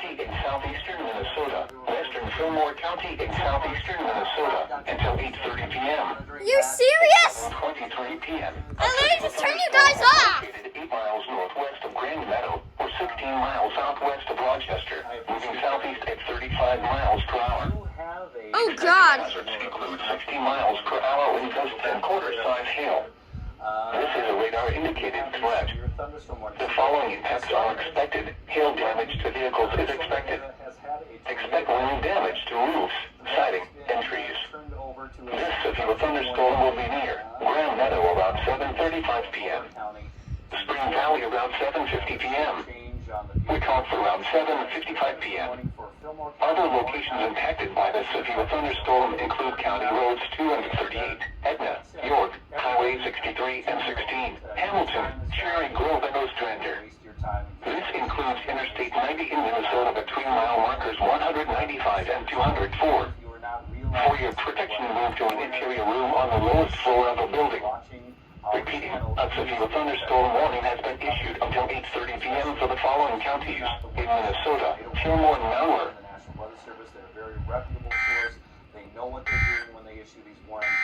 County in southeastern Minnesota, western Fillmore County in southeastern Minnesota until 8:30 p.m. You serious? 23 p.m. I literally just turned you guys off. 8 miles northwest of Grand Meadow or 16 miles southwest of Rochester, moving southeast at 35 miles per hour. Oh God. Hazards include 60 miles per hour wind gusts and quarter-size hail. This is a radar-indicated threat. The following impacts are expected. Hail damage to vehicles is expected. Expect wind damage to roofs, siding, and trees. This severe thunderstorm will be near Grand Meadow around 7:35 p.m. Spring Valley around 7:50 p.m. Wecompf around 7:55 p.m. Other locations impacted by this severe thunderstorm include County Roads 2 and 38, Edna, York, Highway 63 and 16, Hamilton, Cherry Grove, and Ostrander. This includes Interstate 90 in Minnesota between mile markers 195 and 204. For your protection, move to an interior room on the lowest floor of a building. Repeating, a severe thunderstorm warning has been issued until 8:30 p.m. for the following counties in Minnesota: Fillmore and Malware. The National Weather Service, they're a very reputable source. They know what they're doing when they issue these warnings.